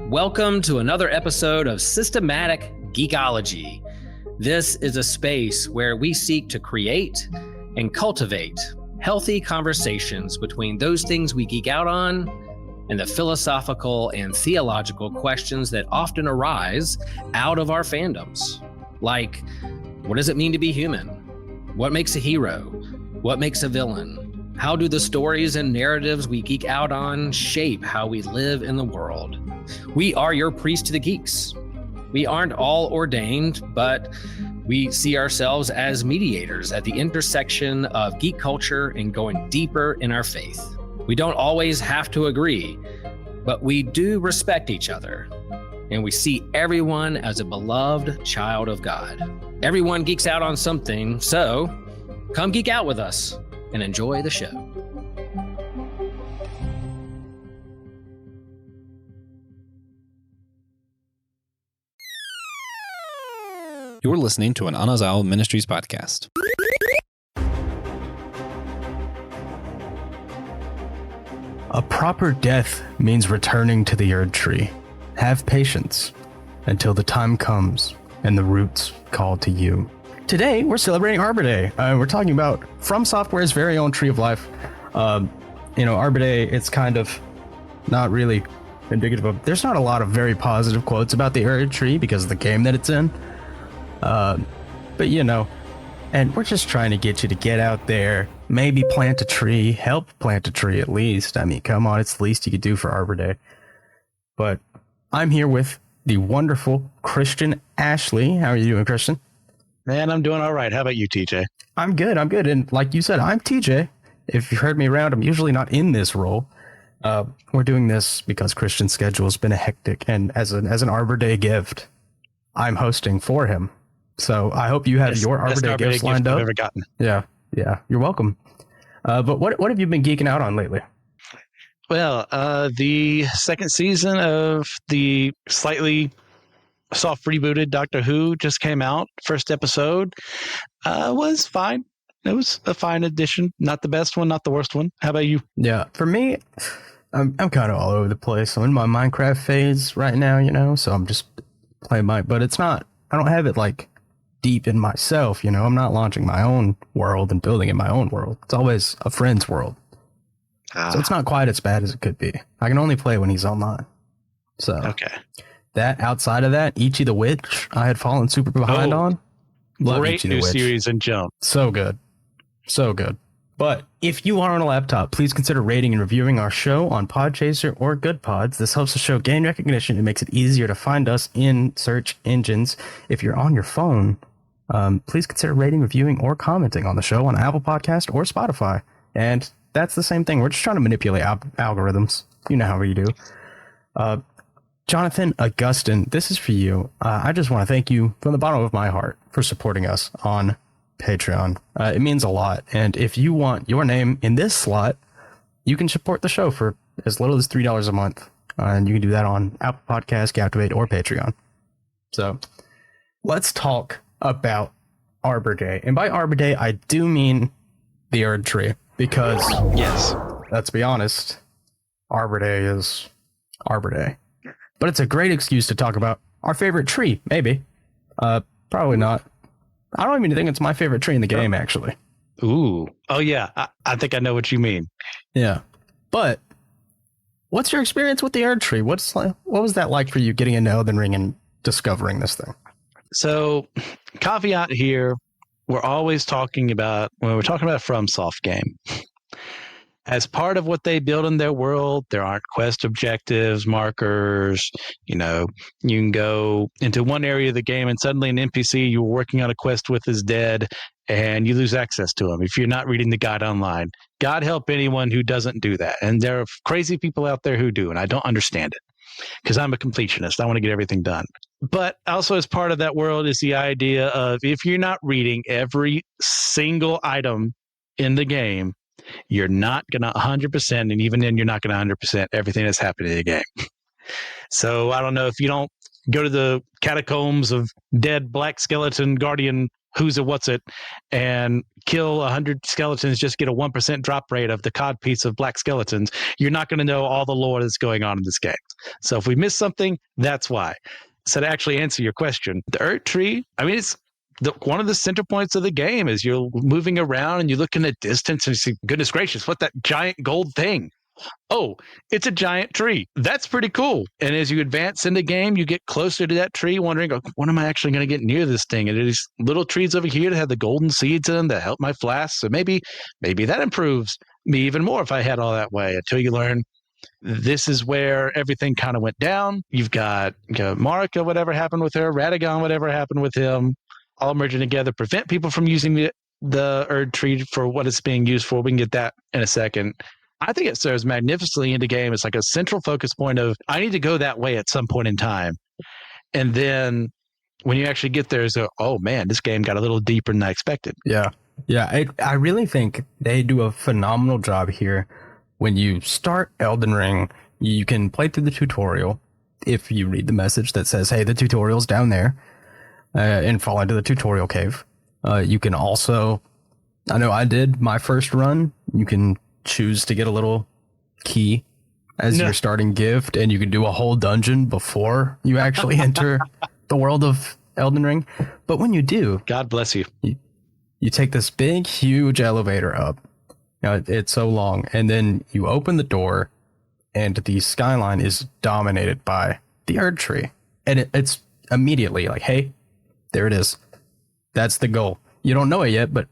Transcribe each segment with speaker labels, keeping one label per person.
Speaker 1: Welcome to another episode of Systematic Geekology. This is a space where we seek to create and cultivate healthy conversations between those things we geek out on and the philosophical and theological questions that often arise out of our fandoms. Like, what does it mean to be human? What makes a hero? What makes a villain? How do the stories and narratives we geek out on shape how we live in the world? We are your priest to the geeks. We aren't all ordained, but we see ourselves as mediators at the intersection of geek culture and going deeper in our faith. We don't always have to agree, but we do respect each other, and we see everyone as a beloved child of God. Everyone geeks out on something, so come geek out with us and enjoy the show.
Speaker 2: You're listening to an Anazal Ministries podcast.
Speaker 3: A proper death means returning to the Erdtree. Have patience until the time comes and the roots call to you. Today, we're celebrating Arbor Day. We're talking about FromSoftware's very own Tree of Life. Arbor Day, it's kind of not really indicative of... There's not a lot of very positive quotes about the Erdtree because of the game that it's in. And we're just trying to get you to get out there, maybe plant a tree, help plant a tree at least. I mean, come on, it's the least you could do for Arbor Day. But I'm here with the wonderful Christian Ashley. How are you doing, Christian?
Speaker 4: Man, I'm doing all right. How about you, TJ?
Speaker 3: I'm good. And like you said, I'm TJ. If you've heard me around, I'm usually not in this role. We're doing this because Christian's schedule has been hectic, and as an Arbor Day gift, I'm hosting for him. So I hope you have your Arbor Day gifts lined up.
Speaker 4: I've ever gotten.
Speaker 3: Yeah, you're welcome. But what have you been geeking out on lately?
Speaker 4: Well, the second season of the slightly soft rebooted Doctor Who just came out. First episode was fine. It was a fine addition. Not the best one, not the worst one. How about you?
Speaker 3: Yeah, for me, I'm kind of all over the place. I'm in my Minecraft phase right now, so I'm just playing but it's not, I don't have it like deep in myself, I'm not launching my own world and building in my own world. It's always a friend's world. So it's not quite as bad as it could be. I can only play when he's online. So
Speaker 4: okay.
Speaker 3: That outside of that, Ichi the Witch, I had fallen super behind on. Love
Speaker 4: great
Speaker 3: Ichi the
Speaker 4: new
Speaker 3: Witch.
Speaker 4: series and jump.
Speaker 3: So good. But if you are on a laptop, please consider rating and reviewing our show on Podchaser or Good Pods. This helps the show gain recognition. It makes it easier to find us in search engines. If you're on your phone, please consider rating, reviewing, or commenting on the show on Apple Podcast or Spotify. And that's the same thing. We're just trying to manipulate algorithms. You know how we do. Jonathan Augustin, this is for you. I just want to thank you from the bottom of my heart for supporting us on Patreon. It means a lot. And if you want your name in this slot, you can support the show for as little as $3 a month. And you can do that on Apple Podcasts, Captivate, or Patreon. So let's talk about Arbor Day. And by Arbor Day, I do mean the Erdtree. Because,
Speaker 4: yes,
Speaker 3: let's be honest, Arbor Day is Arbor Day. But it's a great excuse to talk about our favorite tree, maybe. Probably not. I don't even think it's my favorite tree in the game, actually.
Speaker 4: Ooh. Oh, yeah. I think I know what you mean.
Speaker 3: Yeah. But what's your experience with the Erdtree? What was that like for you getting into Elden Ring and discovering this thing?
Speaker 4: So, caveat here, we're always talking about, when we're talking about a FromSoft game, as part of what they build in their world, there aren't quest objectives, markers. You can go into one area of the game and suddenly an NPC you were working on a quest with is dead and you lose access to him if you're not reading the guide online. God help anyone who doesn't do that. And there are crazy people out there who do, and I don't understand it because I'm a completionist. I want to get everything done. But also as part of that world is the idea of if you're not reading every single item in the game, you're not going to 100%, and even then you're not going to 100% everything that's happening in the game. So I don't know if you don't go to the catacombs of dead black skeleton guardian who's it, what's it, and kill 100 skeletons, just get a 1% drop rate of the cod piece of black skeletons, you're not going to know all the lore that's going on in this game. So if we miss something, that's why. So to actually answer your question, the Erdtree, I mean, it's one of the center points of the game is you're moving around and you look in the distance and you see, goodness gracious, what that giant gold thing? Oh, it's a giant tree. That's pretty cool. And as you advance in the game, you get closer to that tree, wondering, when am I actually going to get near this thing? And there's little trees over here that have the golden seeds in them that help my flask. So maybe that improves me even more if I head all that way, until you learn this is where everything kind of went down. You've got Marika, whatever happened with her, Radagon, whatever happened with him, all merging together, prevent people from using the Erdtree for what it's being used for. We can get that in a second. I think it serves magnificently in the game. It's like a central focus point of, I need to go that way at some point in time. And then when you actually get there, oh man, this game got a little deeper than I expected.
Speaker 3: Yeah. I really think they do a phenomenal job here. When you start Elden Ring, you can play through the tutorial if you read the message that says, hey, the tutorial's down there, and fall into the tutorial cave. You can also, I know I did my first run, you can choose to get a little key as your starting gift, and you can do a whole dungeon before you actually enter the world of Elden Ring. But when you do,
Speaker 4: God bless you.
Speaker 3: You take this big, huge elevator up. It's so long, and then you open the door, and the skyline is dominated by the Erdtree, and it's immediately like, hey, there it is. That's the goal. You don't know it yet, but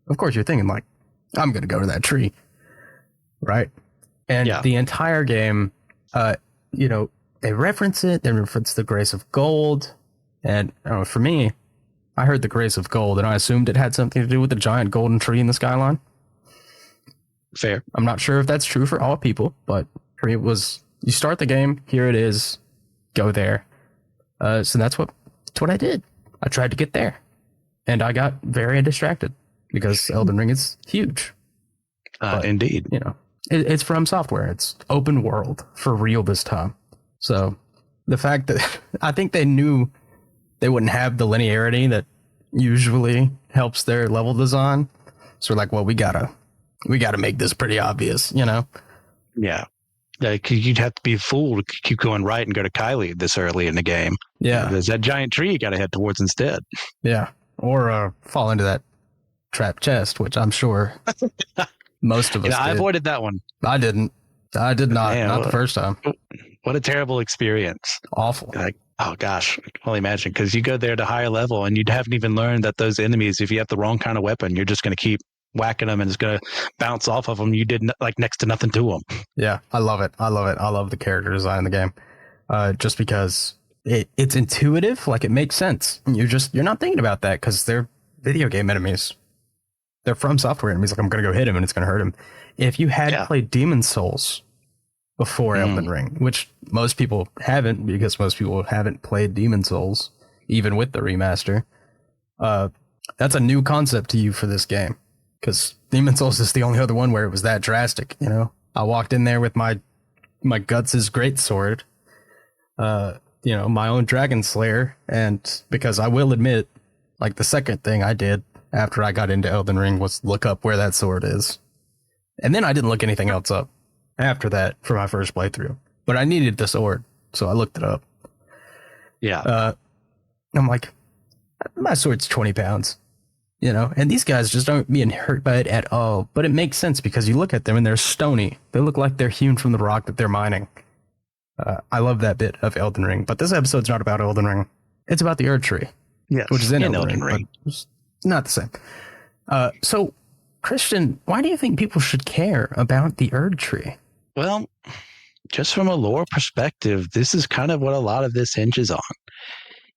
Speaker 3: of course you're thinking like, I'm going to go to that tree. Right. And the entire game, they reference it. They reference the grace of gold. And for me, I heard the grace of gold and I assumed it had something to do with the giant golden tree in the skyline.
Speaker 4: Fair.
Speaker 3: I'm not sure if that's true for all people, but for me, it was, you start the game, here it is, go there. So that's what I did. I tried to get there and I got very distracted because Elden Ring is huge. But,
Speaker 4: indeed.
Speaker 3: It's FromSoftware. It's open world for real this time. So the fact that I think they knew they wouldn't have the linearity that usually helps their level design. So we're like, well, we gotta make this pretty obvious,
Speaker 4: Yeah. You'd have to be a fool to keep going right and go to Kylie this early in the game.
Speaker 3: Yeah.
Speaker 4: There's that giant tree you got to head towards instead.
Speaker 3: Yeah. Or fall into that trap chest, which I'm sure most of us did.
Speaker 4: I avoided that one.
Speaker 3: I didn't. I did not.
Speaker 4: Man,
Speaker 3: not the first time.
Speaker 4: What a terrible experience.
Speaker 3: Awful.
Speaker 4: Like, oh gosh, I can only imagine, because you go there to higher level and you haven't even learned that those enemies, if you have the wrong kind of weapon, you're just going to keep whacking them and it's going to bounce off of them. You did like next to nothing to them.
Speaker 3: Yeah, I love it. I love the character design in the game, just because it's intuitive. Like, it makes sense. You're not thinking about that because they're video game enemies. They're FromSoftware enemies. Like, I'm going to go hit him and it's going to hurt him. If you had played Demon Souls before Elden Ring, which most people haven't, because most people haven't played Demon Souls, even with the remaster, that's a new concept to you for this game. Because Demon Souls is the only other one where it was that drastic, I walked in there with my Guts' greatsword, my own Dragon Slayer, and because I will admit, like, the second thing I did after I got into Elden Ring was look up where that sword is. And then I didn't look anything else up after that for my first playthrough. But I needed the sword, so I looked it up.
Speaker 4: Yeah.
Speaker 3: I'm like, my sword's 20 pounds. And these guys just aren't being hurt by it at all. But it makes sense because you look at them and they're stony. They look like they're hewn from the rock that they're mining. I love that bit of Elden Ring. But this episode's not about Elden Ring. It's about the Erdtree.
Speaker 4: Yes,
Speaker 3: which is in Elden Ring. But it's not the same. So, Christian, why do you think people should care about the Erdtree?
Speaker 4: Well, just from a lore perspective, this is kind of what a lot of this hinges on.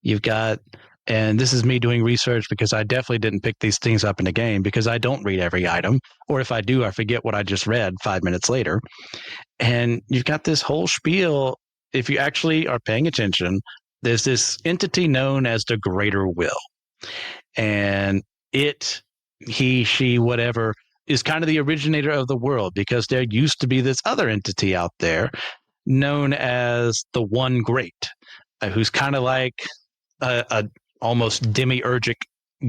Speaker 4: You've got... And this is me doing research because I definitely didn't pick these things up in the game because I don't read every item. Or if I do, I forget what I just read 5 minutes later. And you've got this whole spiel. If you actually are paying attention, there's this entity known as the Greater Will. And it, he, she, whatever, is kind of the originator of the world because there used to be this other entity out there known as the One Great, who's kind of like a almost demiurgic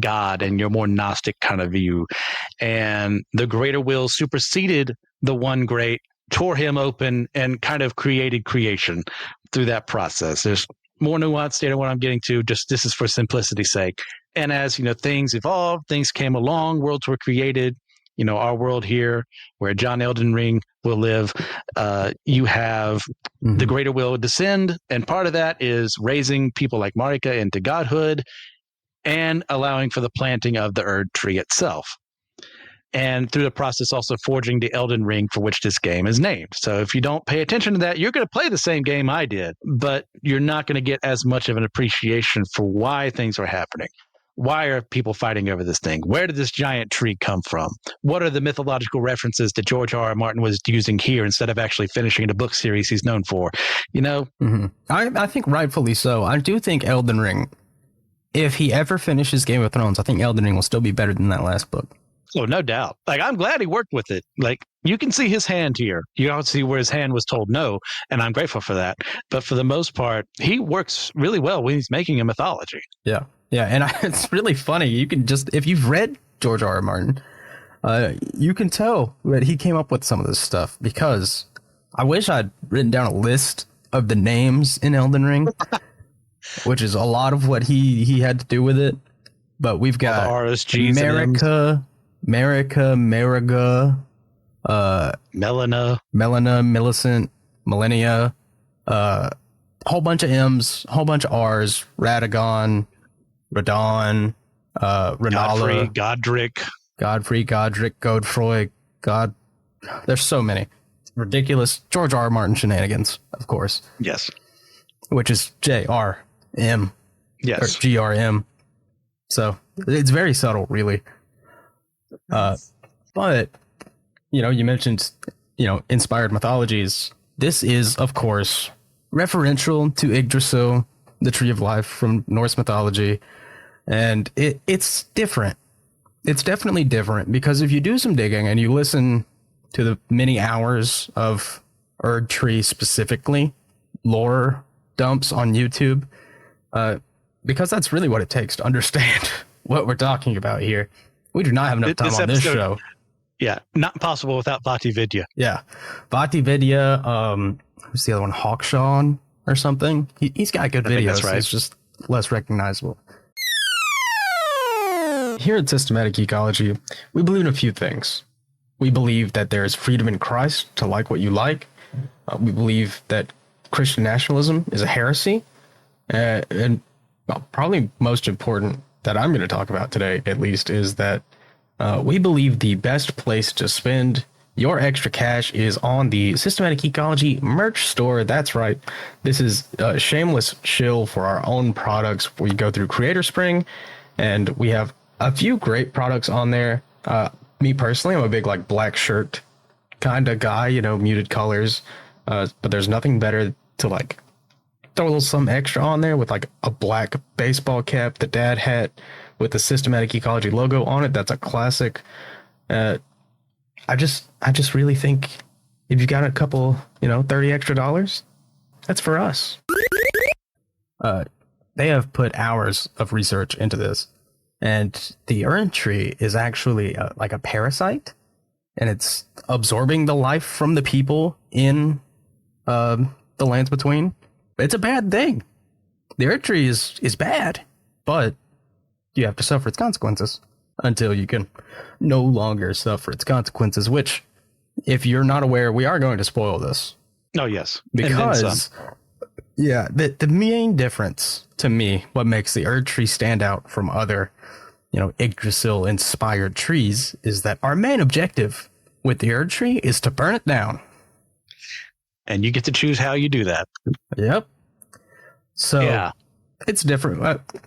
Speaker 4: God and your more Gnostic kind of view. And the greater will superseded the one great, tore him open, and kind of created creation through that process. There's more nuanced data what I'm getting to, just this is for simplicity's sake. And as things evolved, things came along, worlds were created. Our world here, where John Elden Ring will live, you have the greater will descend, and part of that is raising people like Marika into godhood and allowing for the planting of the Erdtree itself. And through the process, also forging the Elden Ring for which this game is named. So if you don't pay attention to that, you're going to play the same game I did, but you're not going to get as much of an appreciation for why things are happening. Why are people fighting over this thing? Where did this giant tree come from? What are the mythological references that George R. R. Martin was using here instead of actually finishing the book series he's known for?
Speaker 3: I think rightfully so. I do think Elden Ring, if he ever finishes Game of Thrones, I think Elden Ring will still be better than that last book.
Speaker 4: Oh, no doubt. Like, I'm glad he worked with it. Like, you can see his hand here. You don't see where his hand was told no, and I'm grateful for that. But for the most part, he works really well when he's making a mythology.
Speaker 3: Yeah. Yeah, and it's really funny. You can just, if you've read George R. R. Martin, you can tell that he came up with some of this stuff, because I wish I'd written down a list of the names in Elden Ring, which is a lot of what he had to do with it. But we've got Marika, Mariga, Melina, Millicent, Millennia, whole bunch of M's, whole bunch of R's, Radagon, Radon, Renala, Godfrey, Godfroy, God. There's so many ridiculous George R. R. Martin shenanigans, of course.
Speaker 4: Yes.
Speaker 3: Which is J-R-M.
Speaker 4: Yes.
Speaker 3: Or G-R-M. So it's very subtle, really. But, you mentioned, inspired mythologies. This is, of course, referential to Yggdrasil, the Tree of Life from Norse mythology. And it's different. It's definitely different, because if you do some digging and you listen to the many hours of Erdtree specifically, lore dumps on YouTube, because that's really what it takes to understand what we're talking about here. We do not have enough time on this show.
Speaker 4: Yeah, not possible without Bhati Vidya.
Speaker 3: Yeah. Bhati Vidya, who's the other one? Hawkshawn or something? He's got good videos. That's right. It's just less recognizable. Here at Systematic Ecology, we believe in a few things. We believe that there is freedom in Christ to like what you like. We believe that Christian nationalism is a heresy. And probably most important that I'm going to talk about today, at least, is that we believe the best place to spend your extra cash is on the Systematic Ecology merch store. That's right. This is a shameless shill for our own products. We go through Creator Spring, and we have a few great products on there. Me personally, I'm a big black shirt kind of guy, muted colors. But there's nothing better to throw a little some extra on there with a black baseball cap, the dad hat with the Systematic Ecology logo on it. That's a classic. I just really think if you got a couple, $30 extra, that's for us. They have put hours of research into this, and the Erdtree is actually like a parasite, and it's absorbing the life from the people in the lands between. It's a bad thing. The Erdtree is bad, but you have to suffer its consequences until you can no longer suffer its consequences, which, if you're not aware, we are going to spoil this.
Speaker 4: Oh, yes.
Speaker 3: Because, the main difference to me, what makes the Erdtree stand out from other, Yggdrasil-inspired trees, is that our main objective with the Erdtree is to burn it down.
Speaker 4: And you get to choose how you do that.
Speaker 3: Yep. So, yeah. It's different.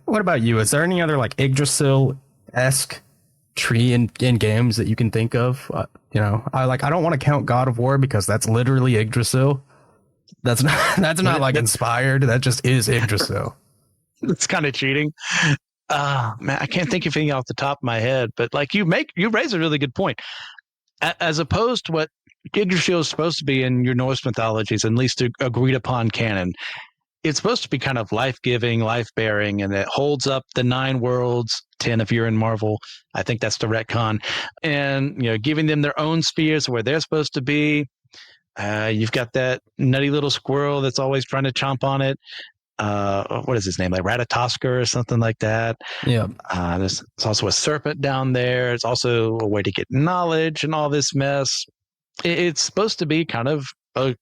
Speaker 3: What about you? Is there any other Yggdrasil-esque tree in games that you can think of? I don't want to count God of War, because that's literally Yggdrasil. That's not inspired. That just is Yggdrasil.
Speaker 4: It's kind of cheating. Man, I can't think of anything off the top of my head, but you raise a really good point. As opposed to what Yggdrasil is supposed to be in your Norse mythologies, at least agreed upon canon, it's supposed to be kind of life-giving, life-bearing, and it holds up the 9 worlds 10 if you're in Marvel. I think that's the retcon. And, giving them their own spheres where they're supposed to be. You've got that nutty little squirrel that's always trying to chomp on it. What is his name? Like Ratatosker or something like that.
Speaker 3: Yeah.
Speaker 4: There's also a serpent down there. It's also a way to get knowledge and all this mess. It's supposed to be kind of a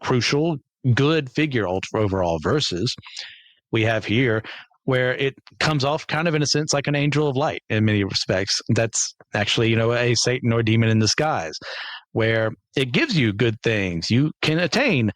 Speaker 4: crucial, good figure overall versus we have here, where it comes off kind of in a sense like an angel of light in many respects. That's actually, a Satan or demon in disguise, where it gives you good things. You can attain,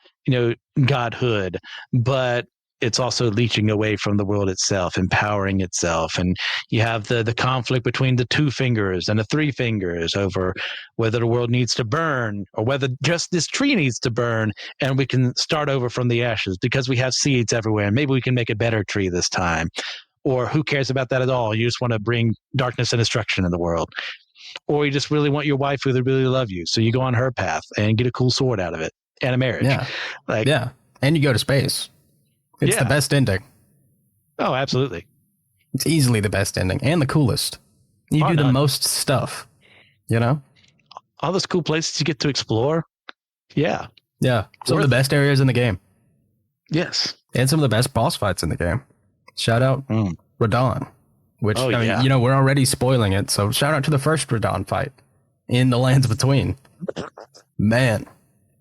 Speaker 4: godhood, but it's also leeching away from the world itself, empowering itself. And you have the conflict between the 2 fingers and the 3 fingers over whether the world needs to burn or whether just this tree needs to burn and we can start over from the ashes because we have seeds everywhere and maybe we can make a better tree this time. Or who cares about that at all? You just want to bring darkness and destruction in the world. Or you just really want your wife who really love you. So you go on her path and get a cool sword out of it and a marriage.
Speaker 3: Yeah. And you go to space. It's the best ending.
Speaker 4: Oh, absolutely.
Speaker 3: It's easily the best ending and the coolest. You do the most stuff,
Speaker 4: All those cool places you get to explore. Yeah.
Speaker 3: Yeah. Some of the best areas in the game.
Speaker 4: Yes.
Speaker 3: And some of the best boss fights in the game. Shout out Radon, which, we're already spoiling it. So shout out to the first Radon fight in the Lands Between. Man,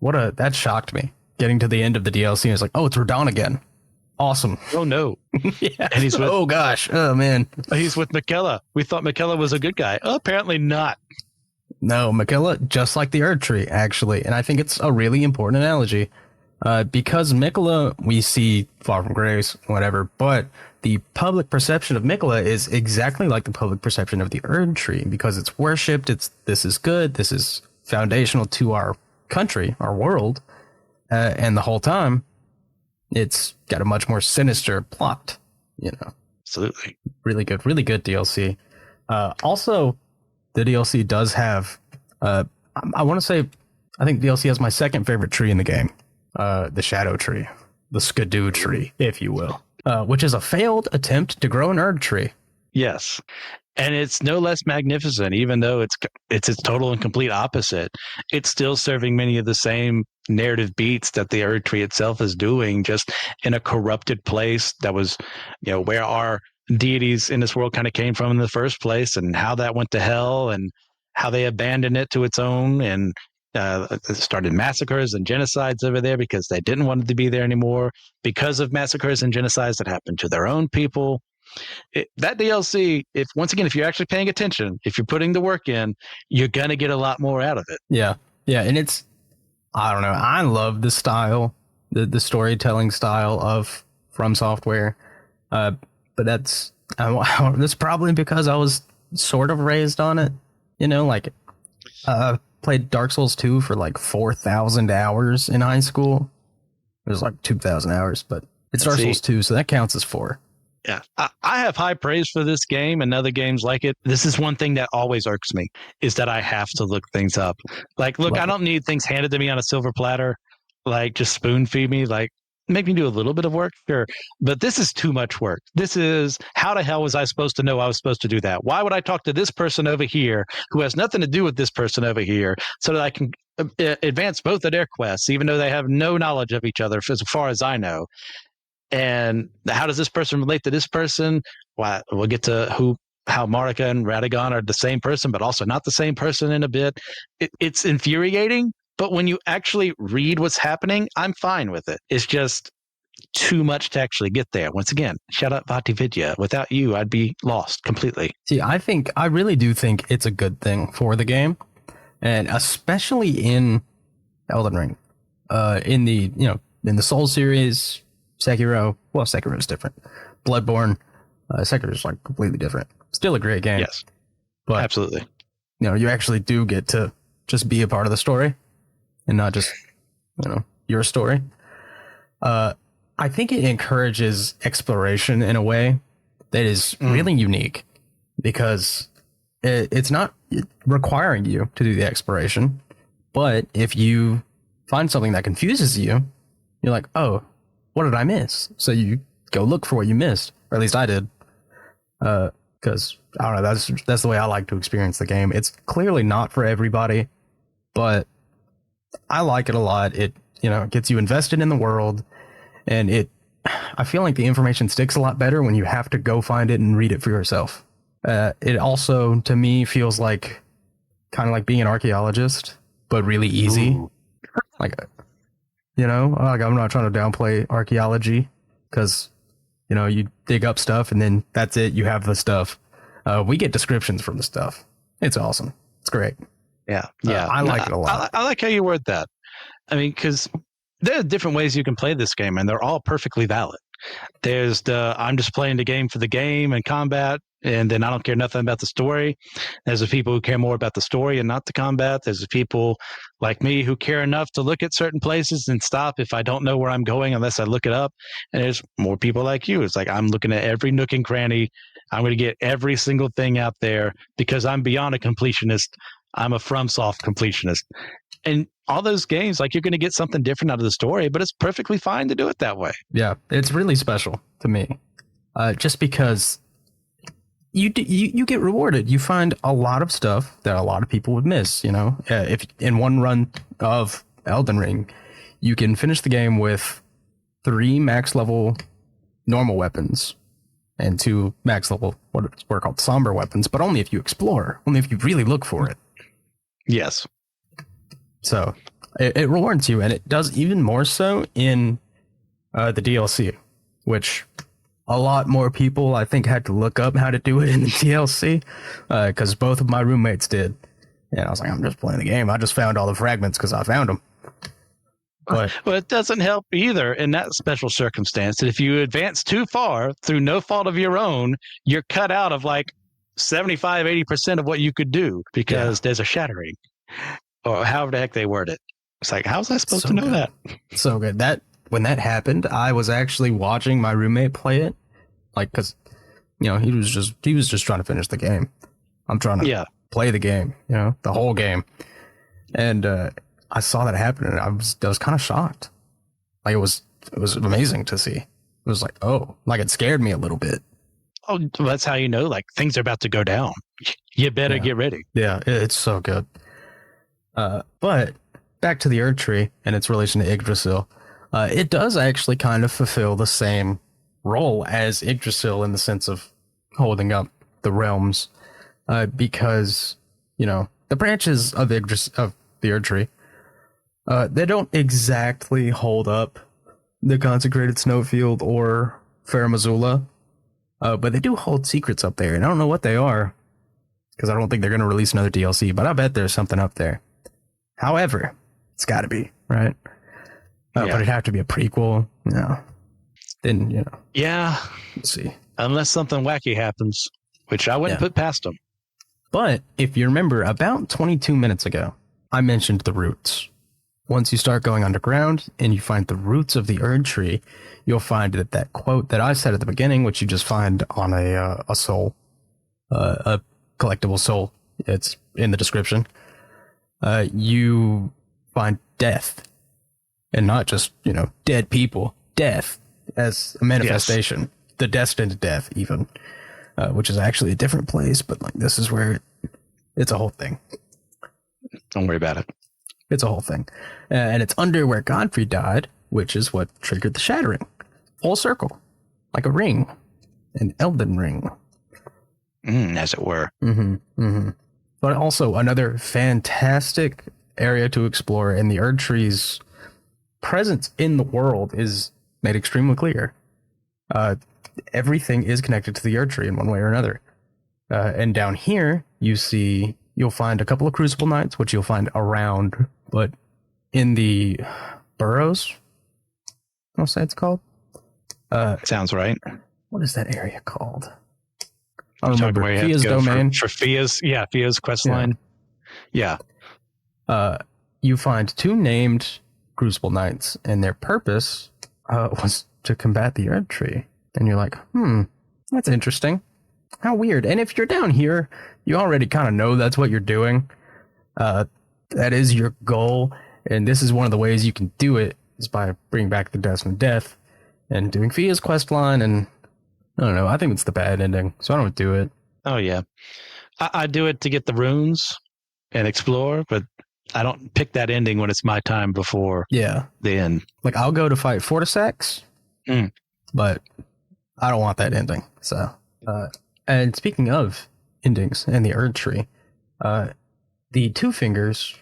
Speaker 3: that shocked me. Getting to the end of the DLC, it's like, oh, it's Radon again. Awesome.
Speaker 4: Oh no.
Speaker 3: Yeah.
Speaker 4: And he's with,
Speaker 3: oh gosh. Oh man.
Speaker 4: He's with Miquella. We thought Miquella was a good guy. Oh, apparently not.
Speaker 3: No, Miquella, just like the Erdtree, actually. And I think it's a really important analogy. Because Miquella, we see Far from Grace, whatever, but the public perception of Miquella is exactly like the public perception of the Erdtree because it's worshipped. This is good. This is foundational to our country, our world. And the whole time, it's got a much more sinister plot,
Speaker 4: Absolutely.
Speaker 3: Really good DLC. Also, the DLC does have, I want to say, I think DLC has my second favorite tree in the game, the Shadow Tree, the Skidoo Tree, if you will, which is a failed attempt to grow an Erdtree.
Speaker 4: Yes. And it's no less magnificent, even though it's its total and complete opposite. It's still serving many of the same narrative beats that the Erdtree itself is doing, just in a corrupted place that was, where our deities in this world kind of came from in the first place, and how that went to hell, and how they abandoned it to its own, and started massacres and genocides over there because they didn't want it to be there anymore because of massacres and genocides that happened to their own people. That DLC, if you're actually paying attention, if you're putting the work in, you're going to get a lot more out of it.
Speaker 3: Yeah. Yeah. And it's, I don't know. I love the style, the storytelling style of FromSoftware. But that's probably because I was sort of raised on it, played Dark Souls 2 for like 4,000 hours in high school. It was like 2,000 hours, but it's Dark Souls 2, so that counts as 4.
Speaker 4: Yeah, I have high praise for this game and other games like it. This is one thing that always irks me, is that I have to look things up. Like, look, I don't need things handed to me on a silver platter, like just spoon feed me, like make me do a little bit of work, sure. But this is too much work. This is, how the hell was I supposed to know I was supposed to do that? Why would I talk to this person over here who has nothing to do with this person over here so that I can advance both of their quests, even though they have no knowledge of each other as far as I know? And how does this person relate to this person? Well, we'll get to how Marika and Radagon are the same person, but also not the same person in a bit. It's infuriating, but when you actually read what's happening, I'm fine with it. It's just too much to actually get there. Once again, shout out Vatividya. Without you, I'd be lost completely.
Speaker 3: See, I really do think it's a good thing for the game, and especially in Elden Ring, in the Soul series. Sekiro is different. Bloodborne, Sekiro is like completely different. Still a great game.
Speaker 4: Yes,
Speaker 3: but
Speaker 4: absolutely.
Speaker 3: You actually do get to just be a part of the story, and not just your story. I think it encourages exploration in a way that is really unique, because it's not requiring you to do the exploration, but if you find something that confuses you, you're like, oh, what did I miss? So you go look for what you missed, or at least I did. because I don't know, that's the way I like to experience the game. It's clearly not for everybody, but I like it a lot. It, you know, gets you invested in the world, and I feel like the information sticks a lot better when you have to go find it and read it for yourself. It also, to me, feels like kind of like being an archaeologist, but really easy.
Speaker 4: Ooh.
Speaker 3: Like, you know, like, I'm not trying to downplay archaeology, because, you know, you dig up stuff and then that's it. You have the stuff. We get descriptions from the stuff. It's awesome. It's great.
Speaker 4: Yeah.
Speaker 3: I like it a lot.
Speaker 4: I like how you word that. I mean, because there are different ways you can play this game, and they're all perfectly valid. There's the I'm just playing the game for the game and combat, and then I don't care nothing about the story. There's the people who care more about the story and not the combat. There's the people like me who care enough to look at certain places and stop if I don't know where I'm going unless I look it up. And there's more people like you. It's like I'm looking at every nook and cranny. I'm going to get every single thing out there because I'm beyond a completionist. I'm a FromSoft completionist. And all those games, like, you're going to get something different out of the story, but it's perfectly fine to do it that way.
Speaker 3: Yeah, it's really special to me, just because you get rewarded. You find a lot of stuff that a lot of people would miss. You know, if in one run of Elden Ring, you can finish the game with 3 max level normal weapons and 2 max level what are called somber weapons, but only if you explore, only if you really look for it.
Speaker 4: Yes.
Speaker 3: So it rewards you, and it does even more so in the DLC, which a lot more people, I think, had to look up how to do it in the DLC, because both of my roommates did. And I was like, I'm just playing the game. I just found all the fragments because I found them. But
Speaker 4: it doesn't help either in that special circumstance that if you advance too far through no fault of your own, you're cut out of like 75-80% of what you could do because there's a shattering. Or however the heck they word it. It's like, how was I supposed to know that?
Speaker 3: So good. When that happened, I was actually watching my roommate play it, like, because, you know, he was just trying to finish the game. I'm trying to play the game, you know, the whole game. And I saw that happen, and I was kind of shocked. Like, it was amazing to see. It was like, oh, like, it scared me a little bit.
Speaker 4: Oh, that's how you know, like, things are about to go down. You better get ready.
Speaker 3: Yeah, it's so good. But back to the Erdtree and its relation to Yggdrasil, it does actually kind of fulfill the same role as Yggdrasil in the sense of holding up the realms, because, you know, the branches of the Erdtree, they don't exactly hold up the consecrated snowfield or Fair Missoula, but they do hold secrets up there, and I don't know what they are because I don't think they're going to release another DLC, but I bet there's something up there. However, it's got to be, right? But it'd have to be a prequel. No. Then, you know.
Speaker 4: Yeah.
Speaker 3: Let's see.
Speaker 4: Unless something wacky happens, which I wouldn't put past them.
Speaker 3: But if you remember, about 22 minutes ago, I mentioned the roots. Once you start going underground and you find the roots of the Erdtree, you'll find that quote that I said at the beginning, which you just find on a soul, a collectible soul. It's in the description. You find death, and not just, you know, dead people, death as a manifestation, the destined death even, which is actually a different place, but like this is where it's a whole thing.
Speaker 4: Don't worry about it.
Speaker 3: It's a whole thing. And it's under where Godfrey died, which is what triggered the shattering. Full circle, like a ring, an Elden Ring.
Speaker 4: As it were.
Speaker 3: But also another fantastic area to explore, and the Erdtree's presence in the world is made extremely clear. Everything is connected to the Erdtree in one way or another. And down here, you'll find a couple of Crucible Knights, which you'll find around, but in the burrows, I'll say it's called.
Speaker 4: Sounds right.
Speaker 3: What is that area called? I
Speaker 4: don't
Speaker 3: remember. Fia's domain.
Speaker 4: For Fia's quest line. Yeah.
Speaker 3: You find 2 named Crucible Knights, and their purpose was to combat the Erdtree. And you're like, that's interesting. How weird. And if you're down here, you already kind of know that's what you're doing. That is your goal. And this is one of the ways you can do it, is by bringing back the Destined Death and doing Fia's quest line. And I don't know, I think it's the bad ending, so I don't do it.
Speaker 4: Oh yeah, I do it to get the runes and explore, but I don't pick that ending when it's my time before
Speaker 3: Yeah.
Speaker 4: the end.
Speaker 3: Like, I'll go to fight Fortisax,
Speaker 4: Mm.
Speaker 3: but I don't want that ending. So, and speaking of endings and the Erdtree, the Two Fingers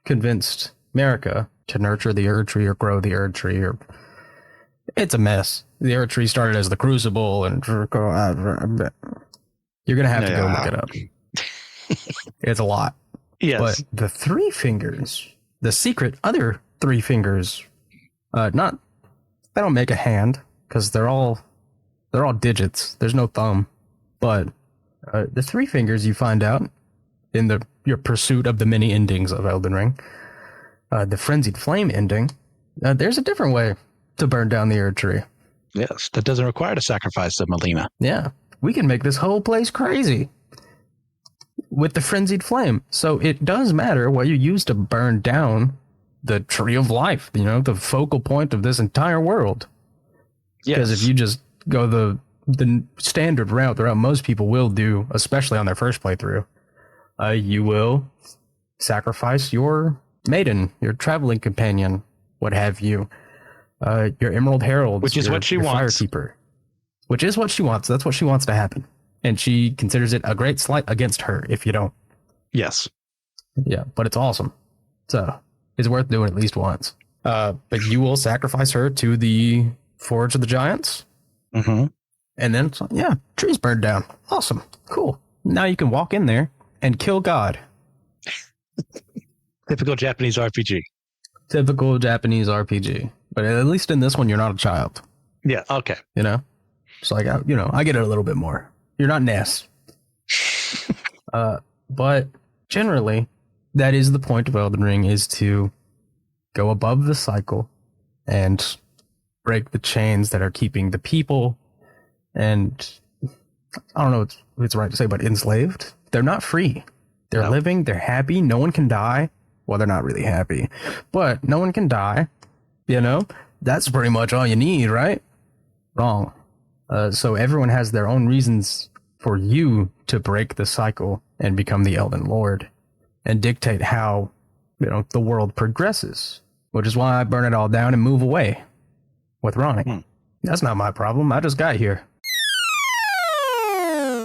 Speaker 3: convinced Marika to nurture the Erdtree or grow the Erdtree, or it's a mess. The Erdtree started as the Crucible, and you're gonna have to go look it up. It's a lot.
Speaker 4: Yes.
Speaker 3: But the Three Fingers, the secret other Three Fingers, they don't make a hand because they're all digits. There's no thumb. But the Three Fingers, you find out in your pursuit of the many endings of Elden Ring, the Frenzied Flame ending, there's a different way to burn down the Erdtree.
Speaker 4: Yes, that doesn't require to sacrifice a Melina.
Speaker 3: Yeah, we can make this whole place crazy with the Frenzied Flame. So it does matter what you use to burn down the Tree of Life, the focal point of this entire world. Because if you just go the standard route, the route most people will do, especially on their first playthrough, you will sacrifice your maiden, your traveling companion, what have you, your Emerald Herald,
Speaker 4: which is what she wants.
Speaker 3: Firekeeper, which is what she wants. That's what she wants to happen. And she considers it a great slight against her if you don't.
Speaker 4: Yes.
Speaker 3: Yeah, but it's awesome. So it's worth doing at least once. But you will sacrifice her to the Forge of the Giants.
Speaker 4: Mm-hmm.
Speaker 3: And then, trees burned down. Awesome. Cool. Now you can walk in there and kill God.
Speaker 4: Typical Japanese RPG.
Speaker 3: Typical Japanese RPG. But at least in this one, you're not a child.
Speaker 4: Yeah, okay.
Speaker 3: It's like, I get it a little bit more. You're not Ness. But generally, that is the point of Elden Ring, is to go above the cycle and break the chains that are keeping the people, and I don't know if it's right to say, but enslaved. They're not free. They're living, they're happy, no one can die. Well, they're not really happy, but no one can die. That's pretty much all you need, right? Wrong. So everyone has their own reasons for you to break the cycle and become the Elden Lord and dictate how, the world progresses, which is why I burn it all down and move away with Ronnie. That's not my problem. I just got here.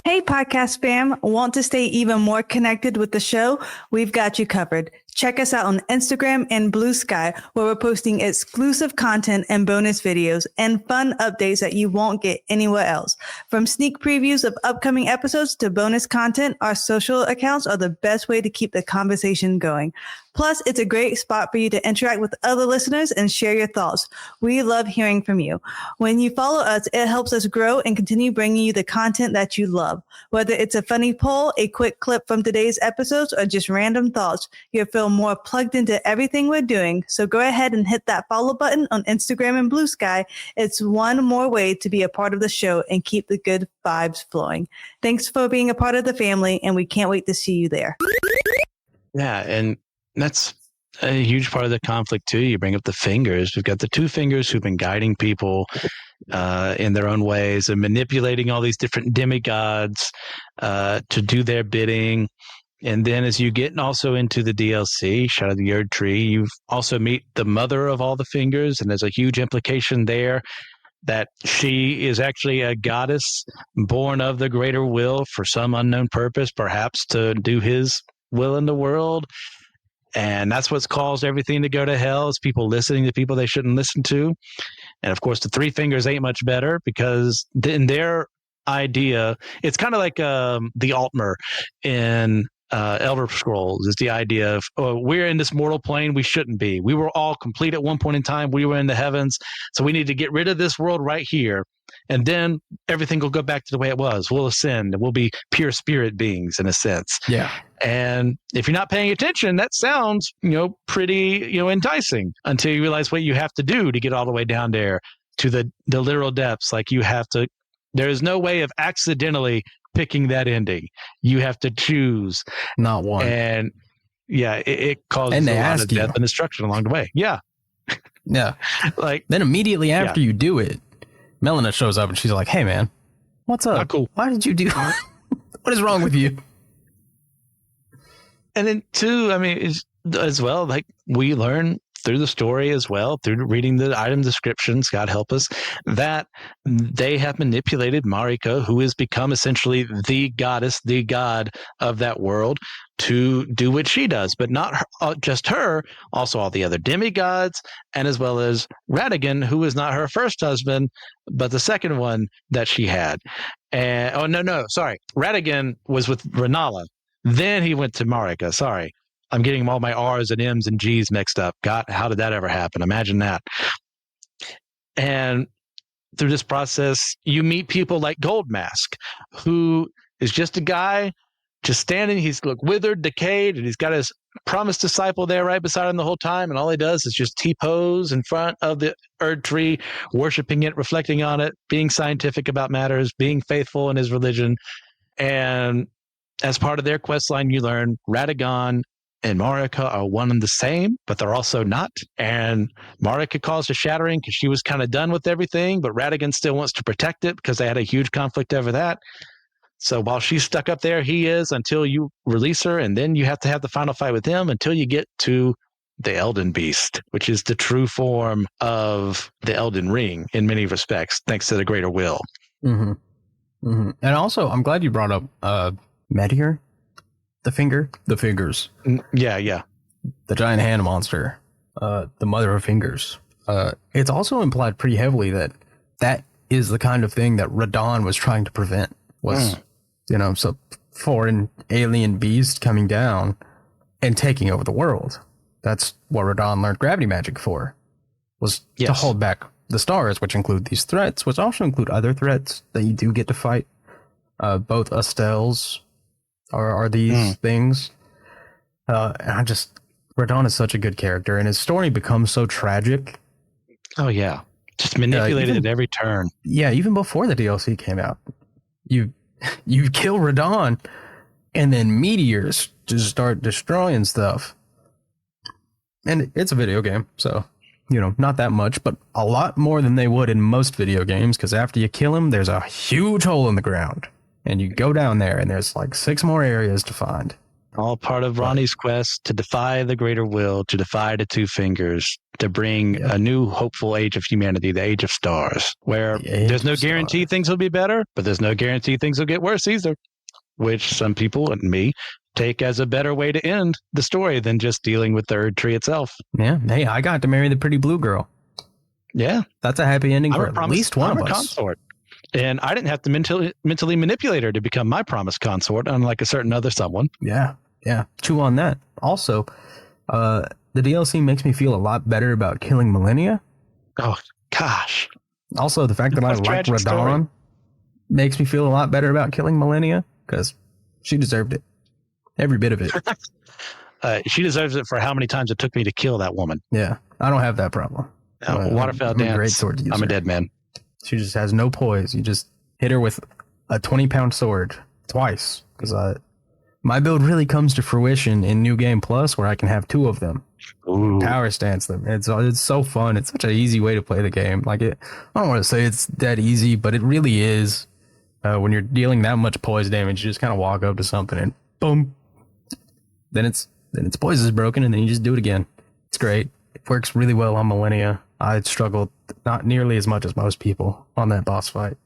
Speaker 5: Hey, podcast fam. Want to stay even more connected with the show? We've got you covered. Check us out on Instagram and Blue Sky, where we're posting exclusive content and bonus videos and fun updates that you won't get anywhere else. From sneak previews of upcoming episodes to bonus content, our social accounts are the best way to keep the conversation going. Plus, it's a great spot for you to interact with other listeners and share your thoughts. We love hearing from you. When you follow us, it helps us grow and continue bringing you the content that you love. Whether it's a funny poll, a quick clip from today's episodes, or just random thoughts, you'll feel more plugged into everything we're doing. So go ahead and hit that follow button on Instagram and Blue Sky. It's one more way to be a part of the show and keep the good vibes flowing. Thanks for being a part of the family, and we can't wait to see you there.
Speaker 4: Yeah, and that's a huge part of the conflict too. You bring up the fingers. We've got the Two Fingers who've been guiding people in their own ways and manipulating all these different demigods to do their bidding. And then as you get also into the DLC, Shadow of the Erdtree, you also meet the mother of all the fingers, and there's a huge implication there that she is actually a goddess born of the greater will for some unknown purpose, perhaps to do his will in the world. And that's what's caused everything to go to hell, is people listening to people they shouldn't listen to. And of course, the Three Fingers ain't much better, because in their idea, it's kind of like the Altmer in Elder Scrolls, is the idea of, we're in this mortal plane we shouldn't be. We were all complete at one point in time. We were in the heavens. So we need to get rid of this world right here. And then everything will go back to the way it was. We'll ascend. We'll be pure spirit beings in a sense.
Speaker 3: Yeah.
Speaker 4: And if you're not paying attention, that sounds, pretty, enticing, until you realize what you have to do to get all the way down there to the literal depths. Like, there is no way of accidentally picking that ending. You have to choose.
Speaker 3: Not one.
Speaker 4: And it causes a lot of death and destruction along the way. Yeah.
Speaker 3: Yeah.
Speaker 4: Like,
Speaker 3: then immediately after you do it, Melina shows up and she's like, "Hey man, what's up?
Speaker 4: Not cool.
Speaker 3: Why did you do What is wrong with you?
Speaker 4: And then two, I mean, as well, like we learn through the story as well, through reading the item descriptions, God help us, that they have manipulated Marika, who has become essentially the goddess, the god of that world, to do what she does. But not just her, also all the other demigods, and as well as Radigan, who is not her first husband, but the second one that she had. And Radigan was with Renala. Then he went to Marika. Sorry. I'm getting all my R's and M's and G's mixed up. God, how did that ever happen? Imagine that. And through this process, you meet people like Goldmask, who is just a guy just standing. He's withered, decayed, and he's got his promised disciple there right beside him the whole time. And all he does is just T-pose in front of the Erdtree, worshiping it, reflecting on it, being scientific about matters, being faithful in his religion. And as part of their quest line, you learn Radagon and Marika are one and the same, but they're also not. And Marika caused a shattering because she was kind of done with everything, but Radigan still wants to protect it because they had a huge conflict over that. So while she's stuck up there, he is until you release her, and then you have to have the final fight with him until you get to the Elden Beast, which is the true form of the Elden Ring in many respects, thanks to the greater will.
Speaker 3: Mm-hmm. Mm-hmm. And also, I'm glad you brought up Meteor. The fingers.
Speaker 4: Yeah.
Speaker 3: The giant hand monster, the mother of fingers. It's also implied pretty heavily that is the kind of thing that Radon was trying to prevent. So foreign alien beast coming down and taking over the world. That's what Radon learned gravity magic for, was to hold back the stars, which include these threats, which also include other threats that you do get to fight. Both Estelles are these things. And Radon is such a good character, and his story becomes so tragic.
Speaker 4: Oh yeah, just manipulated at every turn.
Speaker 3: Yeah, even before the DLC came out, you kill Radon, and then meteors just start destroying stuff. And it's a video game, so not that much, but a lot more than they would in most video games. Because after you kill him, there's a huge hole in the ground. And you go down there, and there's 6 more areas to find.
Speaker 4: All part of Ronnie's quest to defy the greater will, to defy the two fingers, to bring a new hopeful age of humanity, the age of stars, where there's no guarantee things will be better, but there's no guarantee things will get worse either, which some people, and me, take as a better way to end the story than just dealing with the Erdtree itself.
Speaker 3: Yeah. Hey, I got to marry the pretty blue girl.
Speaker 4: Yeah.
Speaker 3: That's a happy ending for at least one of us.
Speaker 4: Consort. And I didn't have to mentally manipulate her to become my promised consort, unlike a certain other someone.
Speaker 3: Yeah. Chew on that. Also, the DLC makes me feel a lot better about killing Millennia.
Speaker 4: Oh, gosh.
Speaker 3: Also, the fact that I like Radon makes me feel a lot better about killing Millennia, because she deserved it. Every bit of it.
Speaker 4: She deserves it for how many times it took me to kill that woman.
Speaker 3: Yeah, I don't have that problem.
Speaker 4: Waterfell dance. Great sword user. I'm a dead man.
Speaker 3: She just has no poise. You just hit her with a 20-pound sword twice. Because my build really comes to fruition in New Game Plus, where I can have 2 of them.
Speaker 4: Ooh.
Speaker 3: Power stance them. It's so fun. It's such an easy way to play the game. I don't want to say it's that easy, but it really is. When you're dealing that much poise damage, you just kind of walk up to something and boom. Then its poise is broken, and then you just do it again. It's great. It works really well on Millennia. I struggled not nearly as much as most people on that boss fight,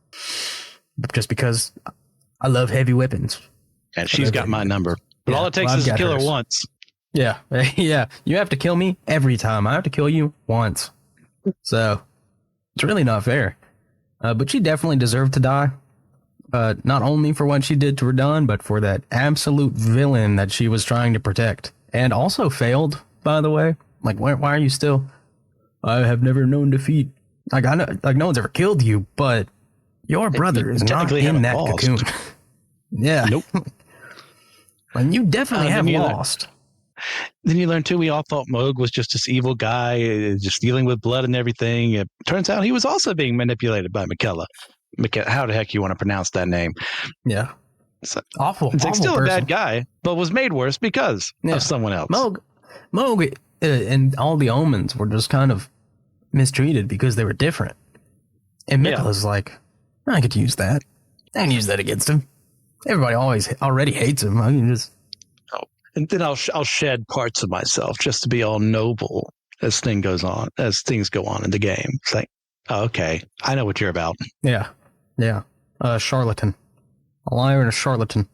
Speaker 3: just because I love heavy weapons.
Speaker 4: And she's got my number. But all it takes is to kill her once.
Speaker 3: Yeah. You have to kill me every time. I have to kill you once. So it's really not fair. But she definitely deserved to die. Not only for what she did to Radon, but for that absolute villain that she was trying to protect. And also failed, by the way. Why are you still... I have never known defeat. I know, no one's ever killed you, but your brother is not in that cocoon. Yeah.
Speaker 4: Nope.
Speaker 3: And you definitely have lost.
Speaker 4: Then you learn, too, we all thought Moog was just this evil guy, just dealing with blood and everything. It turns out he was also being manipulated by Michaela. How the heck you want to pronounce that name?
Speaker 3: Yeah.
Speaker 4: So,
Speaker 3: awful.
Speaker 4: It's
Speaker 3: awful
Speaker 4: still
Speaker 3: person.
Speaker 4: a bad guy, but was made worse because of someone else.
Speaker 3: Moog and all the omens were just kind of mistreated because they were different. And Michaela's I could use that. I can use that against him. Everybody already hates him. I mean, just
Speaker 4: And then I'll shed parts of myself just to be all noble as things go on in the game. It's like, oh, okay, I know what you're about.
Speaker 3: yeah. Charlatan, a liar and a charlatan.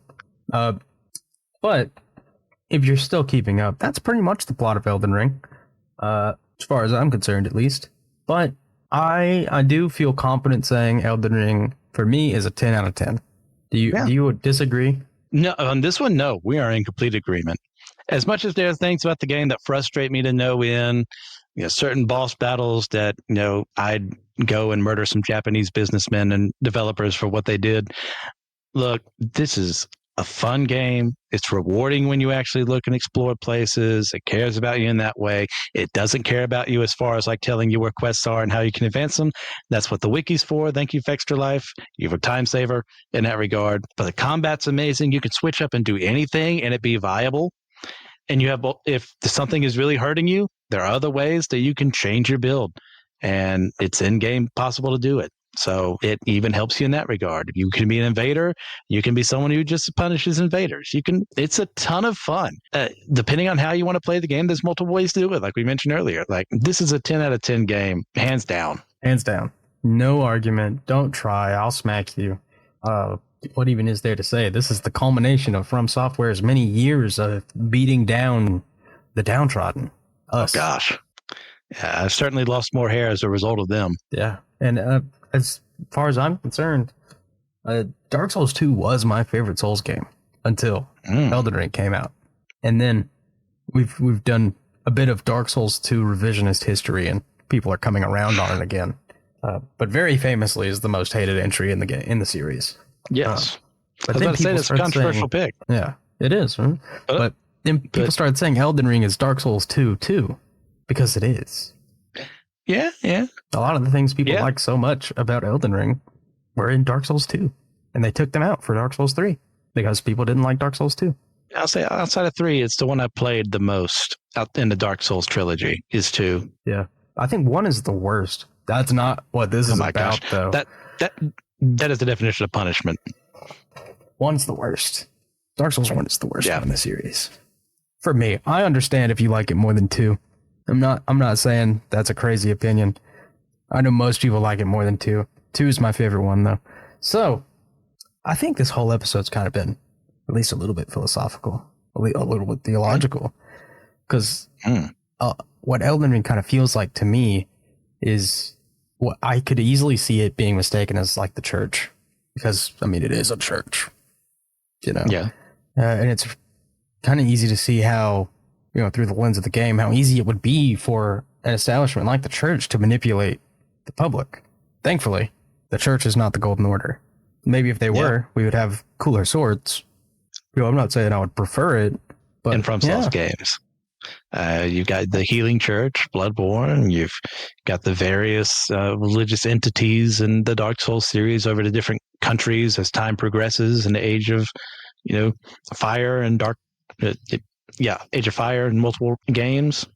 Speaker 3: But if you're still keeping up, that's pretty much the plot of Elden Ring, as far as I'm concerned, at least. But I do feel confident saying Elden Ring for me is a 10 out of 10. Do you disagree?
Speaker 4: No, on this one, no, we are in complete agreement. As much as there are things about the game that frustrate me to no end, certain boss battles that, I'd go and murder some Japanese businessmen and developers for what they did. Look, this is a fun game. It's rewarding when you actually look and explore places. It cares about you in that way. It doesn't care about you as far as like telling you where quests are and how you can advance them. That's what the wiki's for. Thank you for Extra Life. You're a time saver in that regard. But the combat's amazing. You can switch up and do anything and it be viable. And you have, if something is really hurting you, there are other ways that you can change your build. And it's in-game possible to do it. So it even helps you in that regard. You can be an invader. You can be someone who just punishes invaders. It's a ton of fun. Depending on how you want to play the game, there's multiple ways to do it. Like we mentioned earlier, like this is a 10 out of 10 game, hands down.
Speaker 3: Hands down. No argument. Don't try. I'll smack you. What even is there to say? This is the culmination of FromSoftware's many years of beating down the downtrodden. Us.
Speaker 4: Oh, gosh. Yeah, I've certainly lost more hair as a result of them.
Speaker 3: Yeah. And as far as I'm concerned, Dark Souls 2 was my favorite Souls game until Elden Ring came out. And then we've done a bit of Dark Souls 2 revisionist history, and people are coming around on it again. But very famously is the most hated entry in the series.
Speaker 4: Yes.
Speaker 3: But
Speaker 4: I was about to say that's a controversial pick.
Speaker 3: Yeah, it is. Right? But then people started saying Elden Ring is Dark Souls 2 too, because it is.
Speaker 4: Yeah.
Speaker 3: A lot of the things people like so much about Elden Ring were in Dark Souls 2, and they took them out for Dark Souls 3 because people didn't like Dark Souls 2.
Speaker 4: I'll say outside of 3, it's the one I played the most out in the Dark Souls trilogy is 2.
Speaker 3: Yeah. I think 1 is the worst. That's not what this is about, though.
Speaker 4: That is the definition of punishment.
Speaker 3: 1's the worst. Dark Souls 1 is the worst one in the series. For me, I understand if you like it more than 2. I'm not saying that's a crazy opinion. I know most people like it more than 2. 2 is my favorite one, though. So, I think this whole episode's kind of been at least a little bit philosophical, a little bit theological. Because what Elden Ring kind of feels like to me is what I could easily see it being mistaken as like the church. Because, I mean, it is a church. Yeah. And it's kind of easy to see how, through the lens of the game, how easy it would be for an establishment like the church to manipulate the public. Thankfully, the church is not the Golden Order. Maybe if they were, we would have cooler swords. I'm not saying I would prefer it, but
Speaker 4: in FromSoft games. You've got the Healing Church, Bloodborne. You've got the various religious entities in the Dark Souls series over to different countries as time progresses in the Age of, Fire and Dark. Age of Fire and multiple games.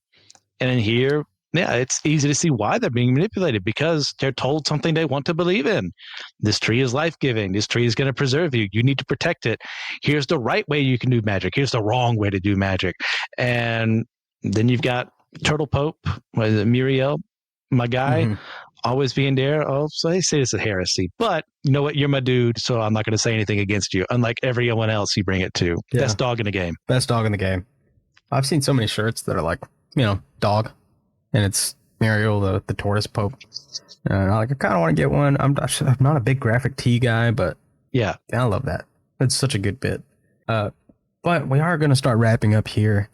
Speaker 4: And in here, it's easy to see why they're being manipulated because they're told something they want to believe in. This tree is life-giving. This tree is going to preserve you. You need to protect it. Here's the right way you can do magic. Here's the wrong way to do magic. And then you've got Turtle Pope, Muriel, my guy, always being there. Oh, so they say it's a heresy. But you know what? You're my dude, so I'm not going to say anything against you. Unlike everyone else you bring it to. Yeah. Best dog in the game.
Speaker 3: Best dog in the game. I've seen so many shirts that are like, dog. And it's Muriel, the tortoise pope. And I kind of want to get one. I'm not a big graphic tee guy, but I love that. It's such a good bit. But we are going to start wrapping up here.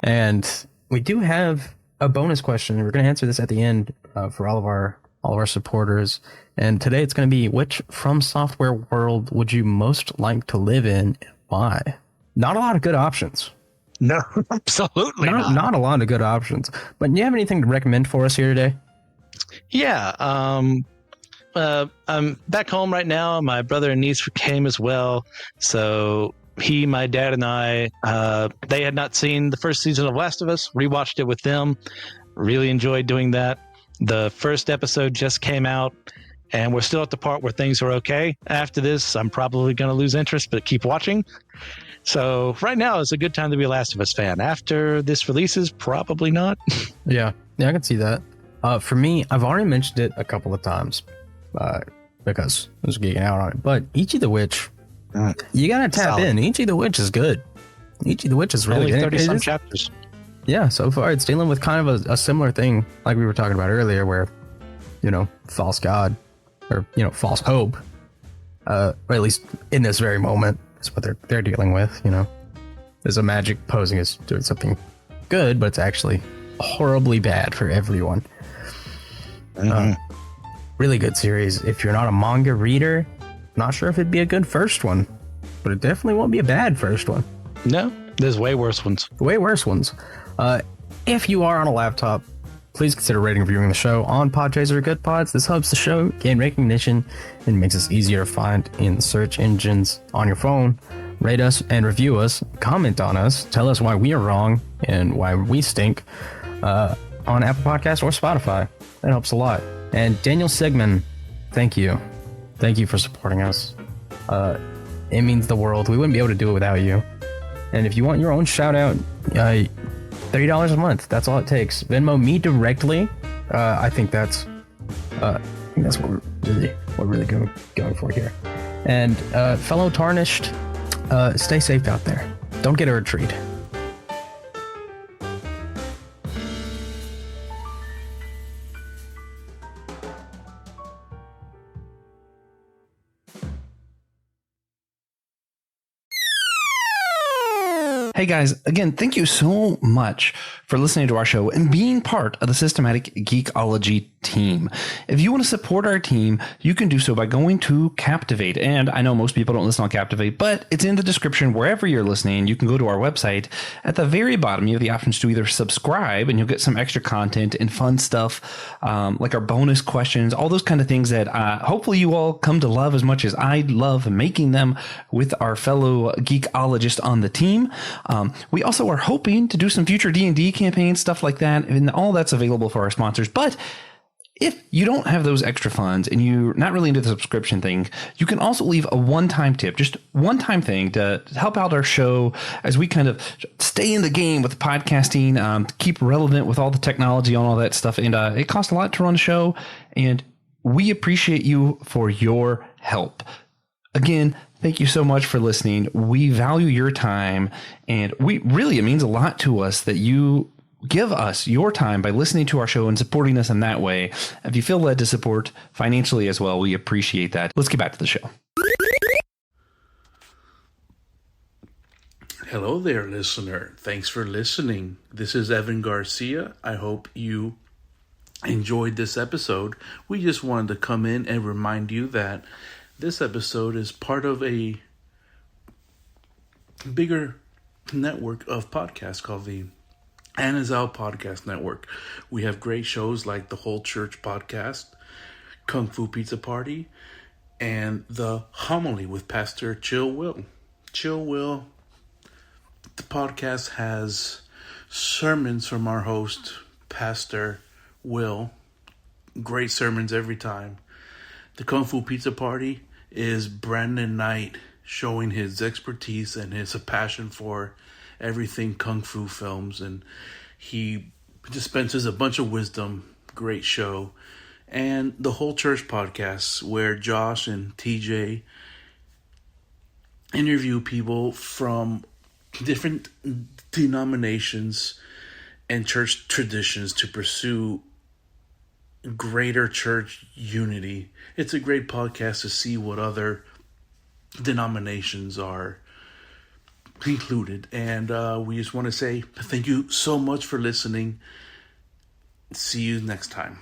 Speaker 3: And we do have a bonus question. We're going to answer this at the end for all of our supporters. And today it's going to be, which FromSoftware world would you most like to live in and why? Not a lot of good options.
Speaker 4: No, absolutely not.
Speaker 3: Not a lot of good options. But do you have anything to recommend for us here today?
Speaker 4: Yeah. I'm back home right now. My brother and niece came as well. So my dad and I, they had not seen the first season of Last of Us. Rewatched it with them. Really enjoyed doing that. The first episode just came out. and we're still at the part where things are okay. After this, I'm probably going to lose interest, but keep watching. So right now is a good time to be a Last of Us fan. After this releases, probably not.
Speaker 3: Yeah, I can see that. For me, I've already mentioned it a couple of times because I was geeking out on it. But Ichi the Witch, you gotta tap in. Ichi the Witch is good. Ichi the Witch is really
Speaker 4: Only
Speaker 3: good.
Speaker 4: 30-some chapters.
Speaker 3: Yeah, so far it's dealing with kind of a similar thing like we were talking about earlier, where, false god or, false hope, or at least in this very moment is what they're dealing with, There's a magic posing as doing something good, but it's actually horribly bad for everyone. Really good series. If you're not a manga reader, not sure if it'd be a good first one, but it definitely won't be a bad first one.
Speaker 4: No, there's way worse ones.
Speaker 3: Way worse ones. If you are on a laptop, please consider rating and reviewing the show on Podchaser or Good Pods. This helps the show gain recognition and makes us easier to find in search engines on your phone. Rate us and review us, comment on us, tell us why we are wrong and why we stink on Apple Podcasts or Spotify. That helps a lot. And Daniel Sigmund, thank you. Thank you for supporting us. It means the world. We wouldn't be able to do it without you. And if you want your own shout out, $30 a month. That's all it takes. Venmo me directly. I think that's what we're really going for here. And fellow Tarnished, stay safe out there. Don't get Erdtree.
Speaker 2: Hey guys, again, thank you so much for listening to our show and being part of the Systematic Geekology team. If you want to support our team, you can do so by going to Captivate. And I know most people don't listen on Captivate, but it's in the description wherever you're listening. You can go to our website. At the very bottom, you have the options to either subscribe and you'll get some extra content and fun stuff like our bonus questions, all those kind of things that hopefully you all come to love as much as I love making them with our fellow geekologists on the team. We also are hoping to do some future D&D campaigns, stuff like that, and all that's available for our sponsors. But if you don't have those extra funds and you're not really into the subscription thing, you can also leave a one-time tip, just one-time thing to help out our show as we kind of stay in the game with podcasting, keep relevant with all the technology and all that stuff. And it costs a lot to run a show, and we appreciate you for your help. Again, thank you so much for listening. We value your time, and it means a lot to us that you give us your time by listening to our show and supporting us in that way. If you feel led to support financially as well, we appreciate that. Let's get back to the show.
Speaker 6: Hello there, listener. Thanks for listening. This is Evan Garcia. I hope you enjoyed this episode. We just wanted to come in and remind you that this episode is part of a bigger network of podcasts called the Anazao Podcast Network. We have great shows like the Whole Church Podcast, Kung Fu Pizza Party, and the Homily with Pastor Chill Will. Chill Will, the podcast has sermons from our host, Pastor Will. Great sermons every time. The Kung Fu Pizza Party is Brandon Knight showing his expertise and his passion for everything Kung Fu films, and he dispenses a bunch of wisdom. Great show. And the Whole Church Podcast, where Josh and TJ interview people from different denominations and church traditions to pursue greater church unity. It's a great podcast to see what other denominations are included. And we just want to say thank you so much for listening. See you next time.